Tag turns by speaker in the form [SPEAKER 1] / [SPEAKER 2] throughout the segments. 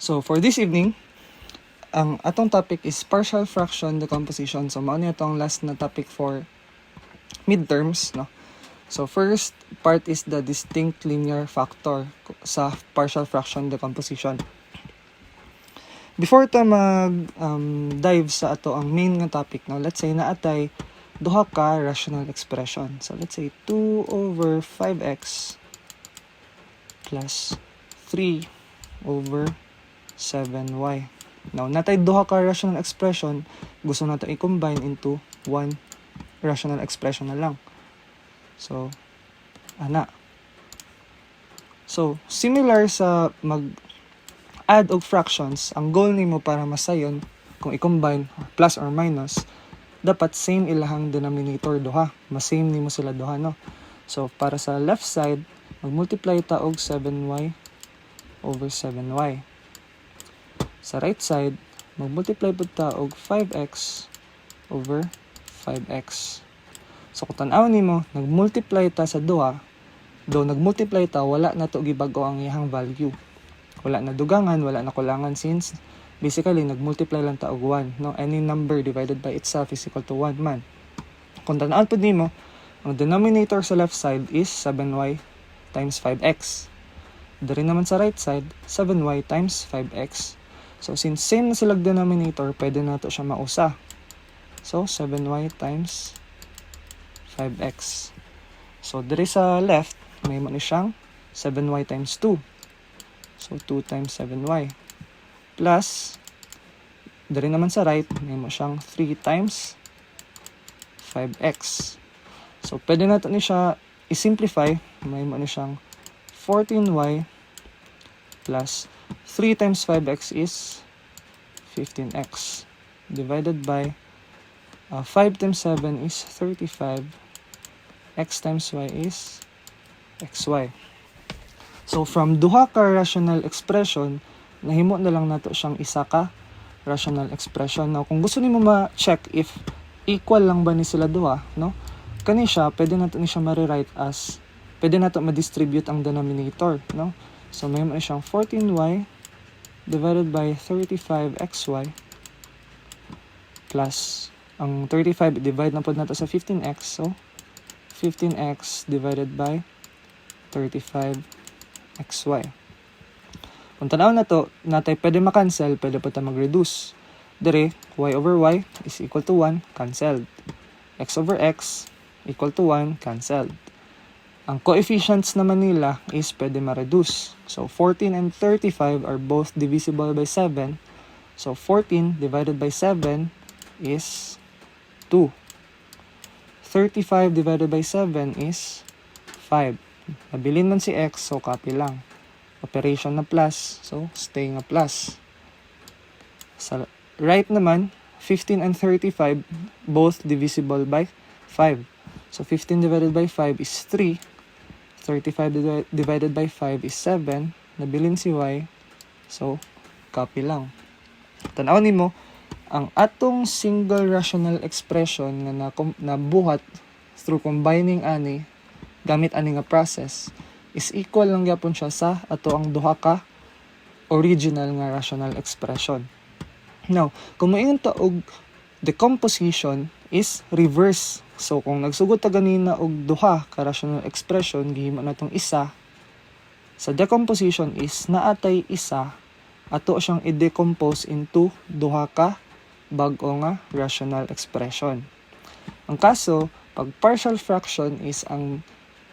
[SPEAKER 1] So for this evening, ang atong topic is partial fraction decomposition. So mao ni atong last na topic for midterms, no. So first part is the distinct linear factor sa partial fraction decomposition. Before ta dive sa ato ang main nga topic, no, let's say naatay duha ka rational expression. So let's say 2 over 5x plus 3 over 7y. Now, natay duha ka rational expression, gusto nato i-combine into one rational expression na lang. So, ana. So, similar sa mag-add og fractions, ang goal nimo para masayon, kung i-combine plus or minus, dapat same ilahang denominator duha. Mas-same nimo sila duha, no? So, para sa left side, mag-multiply ta og 7y over 7y. Sa right side, mag-multiply po ta og 5x over 5x. So, kung tanaw nimo, nag-multiply ta sa duha, though nag-multiply ta, wala na to gibago ang iyang value. Wala na dugangan, wala na kulangan since basically nag-multiply lang ta og 1. No? Any number divided by itself is equal to 1 man. Kung tanaw po nimo, ang denominator sa left side is 7y times 5x. Dari naman sa right side, 7y times 5x. So, since same na sila denominator, pwede na ito siya mausa. So, 7y times 5x. So, dari sa left, may mo siyang 7y times 2. So, 2 times 7y. Plus, dari naman sa right, may mo siyang 3 times 5x. So, pwede na ito siya i-simplify. May mo siyang 14y plus 3 times 5x is 15x divided by 5 times 7 is 35. X times y is xy. So from duha ka rational expression, nahimo na lang nato siyang isa ka rational expression. Now kung gusto nimo ma-check if equal lang ba ni sila duha, no? Kani siya, pwede nato ni siya ma-rewrite as, pwede nato ma-distribute ang denominator, no? So, may mo siyang 14y divided by 35xy plus, ang 35 divide na po nato sa 15x. So, 15x divided by 35xy. Kung tanaw na to, natay pwede makancel, pwede po ta mag-reduce. Dire, y over y is equal to 1, cancelled. X over x equal to 1, cancelled. Ang coefficients naman nila is pwede ma-reduce. So, 14 and 35 are both divisible by 7. So, 14 divided by 7 is 2. 35 divided by 7 is 5. Nabilin man si x, so copy lang. Operation na plus, so stay nga plus. Sa right naman, 15 and 35, both divisible by 5. So, 15 divided by 5 is 3. 35 divided by 5 is 7. Nabilin si y. So, copy lang. Tanaw nimo, ang atong single rational expression na nabuhat through combining ani, gamit ani nga process, is equal lang gyapon siya sa ato ang duha ka original nga rational expression. Now, kung moingon ta og decomposition is reverse. So, kung nagsugod ta ganina og duha ka rational expression, gihimo na tong isa, sa decomposition is naatay isa, ato siyang i-decompose into duha ka bag-o nga rational expression. Ang kaso, pag partial fraction is ang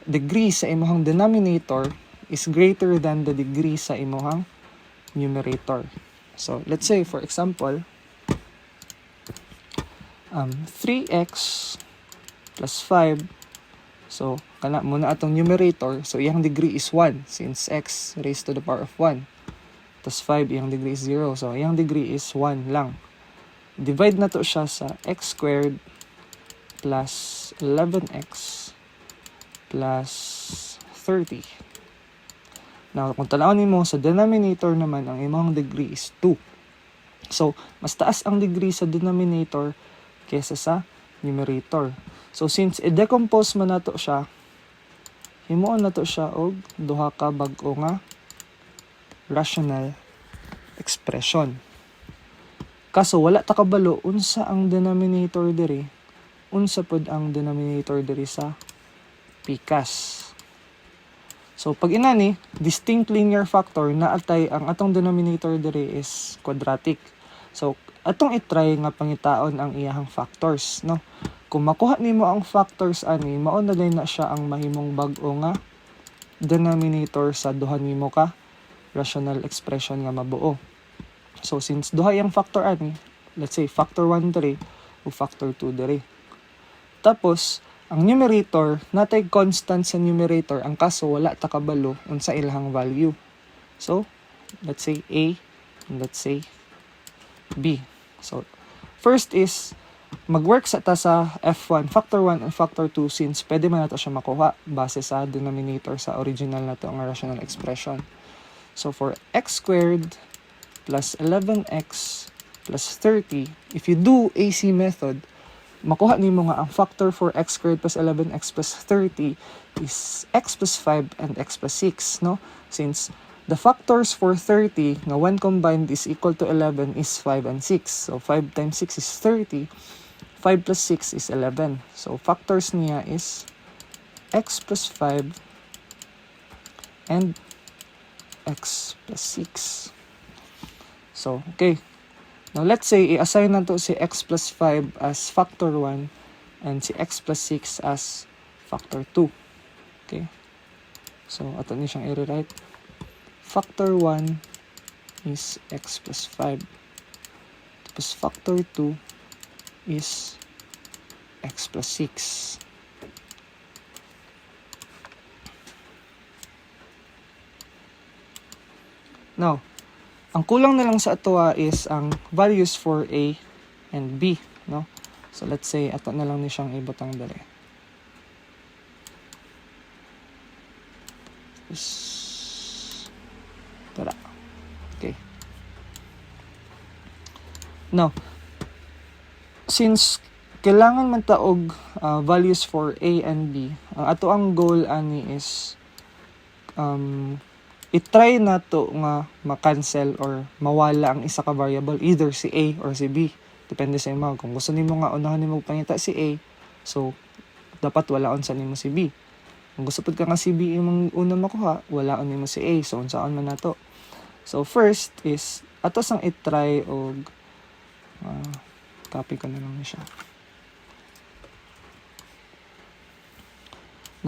[SPEAKER 1] degree sa imong denominator is greater than the degree sa imong numerator. So, let's say, for example, 3x plus 5. So, kana muna atong numerator. So, iyang degree is 1 since x raised to the power of 1. Tapos 5, iyang degree is 0. So, iyang degree is 1 lang. Divide na to siya sa x squared plus 11x plus 30. Now, kung tanawin mo sa denominator naman, ang imong degree is 2. So, mas taas ang degree sa denominator kesa sa numerator. So, since i-decompose man nato siya, himuon nato siya og duha ka bag-o nga rational expression. Kaso wala ta kabalo unsa ang denominator diri, unsa pod ang denominator diri sa pikas. So pag inani, distinct linear factor na atay ang atong denominator diri is quadratic. So atong i-try nga pangitaon ang iyahang factors, no? Kung makuha nimo ang factors ani, mao na din na siya ang mahimong bag-o nga denominator sa duha nimo ka rational expression nga mabuo. So since duha yang factor ani, let's say factor 1 diri o factor 2 diri. Tapos ang numerator, natay constant sa numerator, ang kaso wala ta kabalo unsa ilahang value. So, let's say A and let's say B. So, first is mag-work sa ta sa F1, factor 1 and factor 2 since pwede man nato siya makuha base sa denominator sa original nato nga rational expression. So, for x squared plus 11x plus 30, if you do AC method, makuha nimo nga ang factor for x squared plus 11x plus 30 is x plus 5 and x plus 6, no? Since the factors for 30 nga when combined is equal to 11 is 5 and 6. So 5 times 6 is 30. 5 plus 6 is 11. So factors niya is x plus 5 and x plus 6. So, okay. Now, let's say, i-assign nato si x plus 5 as factor 1 and si x plus 6 as factor 2. Okay? So, ato ni siyang i-rewrite. Factor 1 is x plus 5. Tapos, factor 2 is x plus 6. Now, ang kulang na lang sa atoa is ang values for A and B, no? So let's say ato na lang ni siyang ibutang dali. Tara. Okay. Now, since kailangan man taog values for A and B, ato ang goal ani is i-try na to nga ma-cancel or mawala ang isa ka variable, either si A or si B. Depende sa imo. Kung gusto nimo nga unahan nimo pangita si A, so dapat walaon sa nimo si B. Kung gusto pud ka nga si B imong una makuha, walaon nimo si A. So unsaon man nato? So first is ato sang i-try og copy ko na lang siya.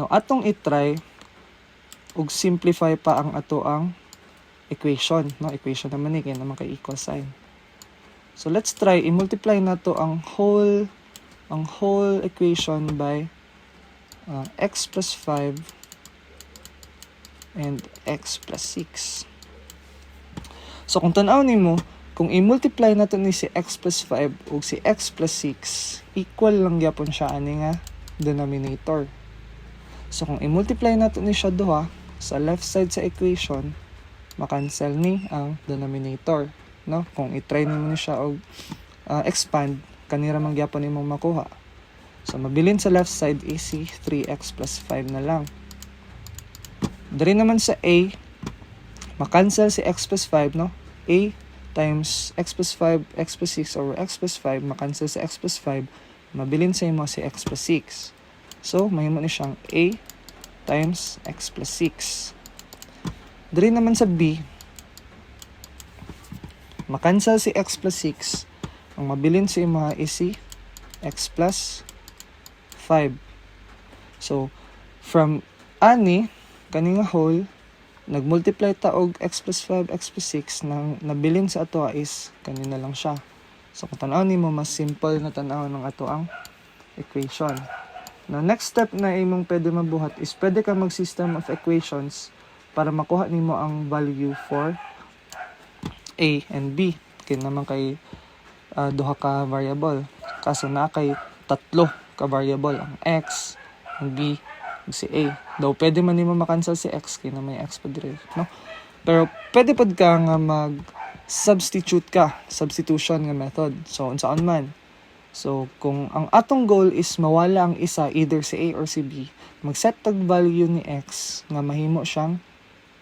[SPEAKER 1] Now atong i-try ug simplify pa ang ato ang equation, no? Equation naman ni kay naman kay equal sign. So let's try i-multiply nato ang whole equation by x plus 5 and x plus 6. So kung tan-aw nimo, kung i-multiply nato ni si x plus 5 ug si x plus 6, equal lang gyapon siya ani nga denominator. So kung i-multiply nato ni siya duha sa left side sa equation, makancel ni ang denominator, no? Kung i-try nimo ni siya og expand, kanira man gyapon imong makuha. So mabilin sa left side is si 3x plus 5 na lang. Diri naman sa A, makancel si x plus 5, no? A times x plus 5, x plus 6 over x plus 5, makancel sa x plus 5, mabilin sa imo si x plus 6. So mahimo ni siyang A times x plus 6. Diri naman sa B, makancel si x plus 6. Ang mabilin sa imo is si x plus 5. So, from ani, kaning whole, nagmultiply ta og x plus 5, x plus 6, nang nabilin sa ato is kanina lang siya. So, kung tanaw nimo, mas simple na tanaw ng ato ang equation. Now, next step na imong pwede mabuhat is pwede ka mag-system of equations para makuha nimo ang value for A and B. Kaya naman kay duha ka variable. Kaso na kay tatlo ka variable, ang x, ang B, ug si A. Daw pwede man nimo makancel si x kay na may x pa diri, no? Pero pwede pud ka nga substitution nga method. So unsaon man. So, kung ang atong goal is mawala ang isa, either si A or si B, mag-set tag value ni x nga mahimo siyang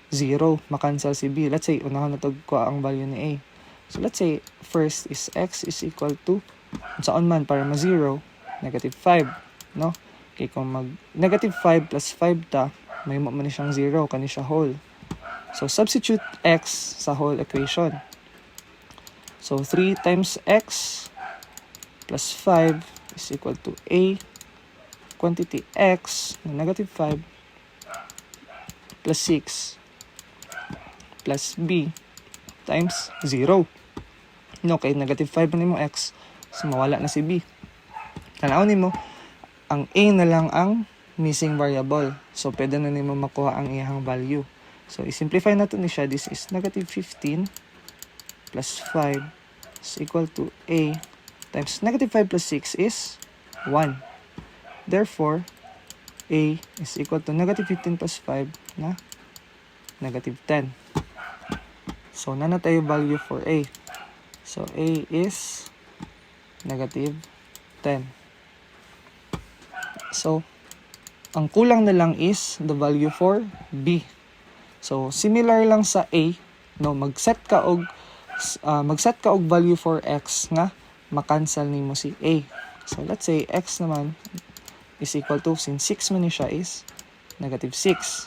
[SPEAKER 1] 0, makancel si B. Let's say, unahon na ko ang value ni A. So, let's say, first is x is equal to, saan man, para ma-0, negative 5, no? Okay, kung negative 5 plus 5 ta, may mo man siyang 0, kani siya whole. So, substitute x sa whole equation. So, 3 times x plus 5 is equal to A quantity x na negative 5 plus 6 plus B times 0. No, kay negative 5 na mo x, so mawala na si B. Tanawin mo, ang A na lang ang missing variable. So, pwede na nimo makuha ang iyang value. So, i-simplify na ito ni siya. This is negative 15 plus 5 is equal to A times negative 5 plus 6 is 1. Therefore, A is equal to negative 15 plus 5 na negative 10. So, na tayo value for A. So, A is negative 10. So, ang kulang na lang is the value for B. So, similar lang sa A, no, mag-set ka og value for x nga makancel nimo si A. So, let's say x naman is equal to, since 6 man siya is negative 6.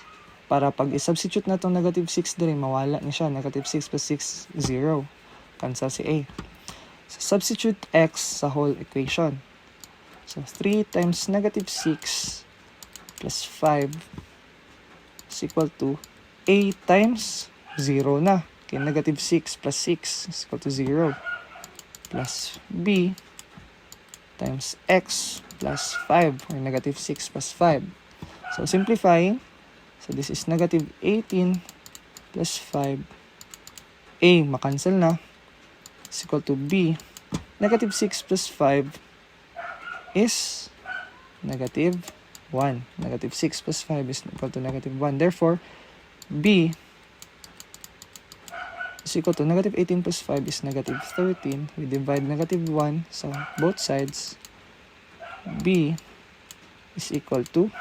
[SPEAKER 1] Para pag i-substitute na itong negative 6 din, mawala ni siya. Negative 6 plus 6, 0. Cancel si A. So, substitute x sa whole equation. So, 3 times negative 6 plus 5 is equal to A times 0 na. Okay, negative 6 plus 6 is equal to 0. Plus B times x plus 5, or negative 6 plus 5. So, simplifying, so this is negative 18 plus 5. A, makancel na, is equal to B. Negative 6 plus 5 is negative 1. Negative 6 plus 5 is equal to negative 1. Therefore, B is equal to negative 18 plus 5 is negative 13. We divide negative 1 so both sides. B is equal to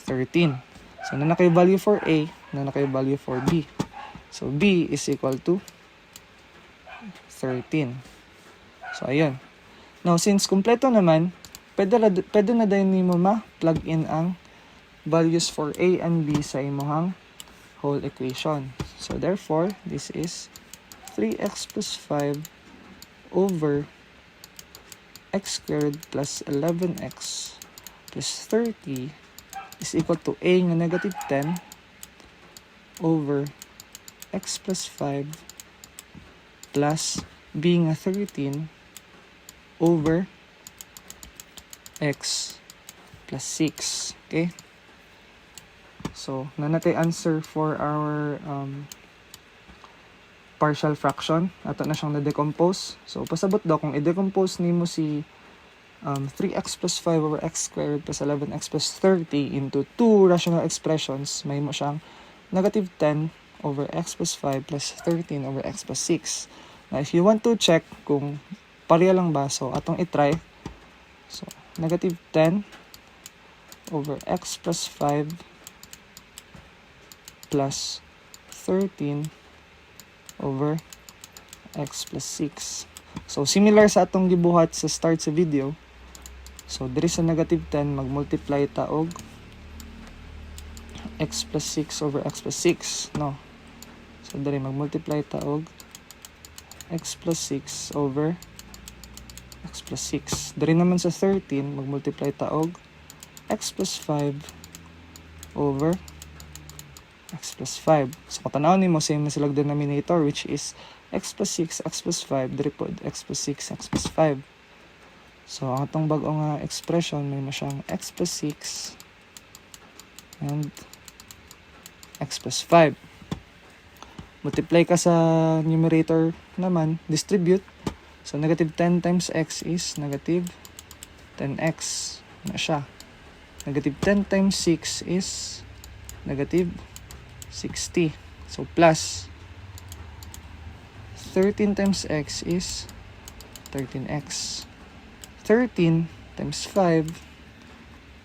[SPEAKER 1] 13. So, na kayo value for A, na kayo value for B. So, B is equal to 13. So, ayun. Now, since kompleto naman, pwede na din mo ma-plug in ang values for A and B sa imuhang whole equation. So, therefore, this is 3x plus 5 over x squared plus 11x plus 30 is equal to A nga negative 10 over x plus 5 plus B nga 13 over x plus 6. Okay? So, nanatay answer for our partial fraction. Ato na siyang na-decompose. So, pasabot daw kung i-decompose nimo si 3x plus 5 over x squared plus 11x plus 30 into two rational expressions, may mo siyang negative 10 over x plus 5 plus 13 over x plus 6. Now, if you want to check kung pareha lang ba, so atong itry. So, negative 10 over x plus 5 plus 13 over x plus 6. So, similar sa atong gibuhat sa start sa video. So, diri sa negative 10, mag-multiply ta og x plus 6 over x plus 6, no? So, diri mag-multiply ta og x plus 6 over x plus 6. Diri naman sa 13, mag-multiply ta og x plus 5 over x plus 5. So, katanawin mo, same na silang denominator, which is x plus 6, x plus 5, diri po, x plus 6, x plus 5. So, ang atong bagong expression, may mo siyang x plus 6 and x plus 5. Multiply ka sa numerator naman, distribute. So, negative 10 times x is negative 10x na siya. Negative 10 times 6 is negative 60. So, plus 13 times x is 13x. 13 times 5,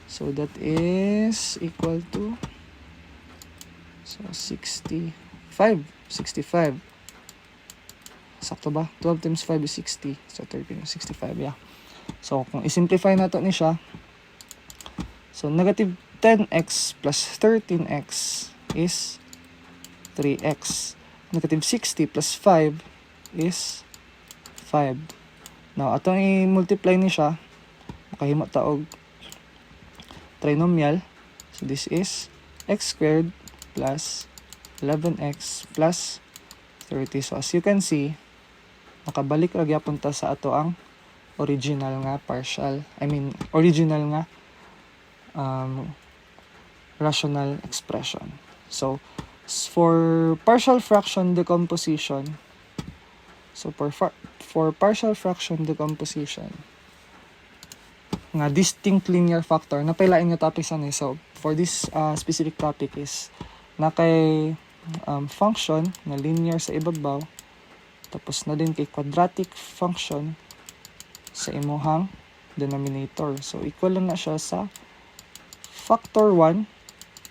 [SPEAKER 1] so that is equal to So 65. Sakto ba? 12 times 5 is 60. So 13 is 65, yeah. So kung i-simplify nato ni siya, so negative 10x plus 13x is 3x. Negative 60 plus 5 is 5. Now, atong i-multiply ni siya, makahimo ta og trinomial. So, this is x squared plus 11x plus 30. So, as you can see, nakabalik ra gyapon ta sa ato ang original nga original nga rational expression. So, for partial fraction decomposition, for partial fraction decomposition, nga distinct linear factor, napailain nga topic sa so for this specific topic is na kay function na linear sa ibabaw, tapos na din kay quadratic function sa imuhang denominator. So, equal na siya sa factor 1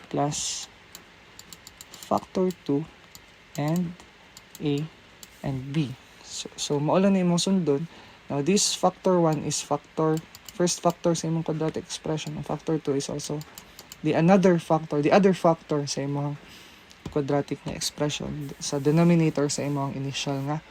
[SPEAKER 1] plus factor 2 and A and B. So maulan na imong sundon. Now, this factor 1 is first factor sa imong quadratic expression. And factor 2 is also the other factor sa imong quadratic na expression sa denominator sa imong initial nga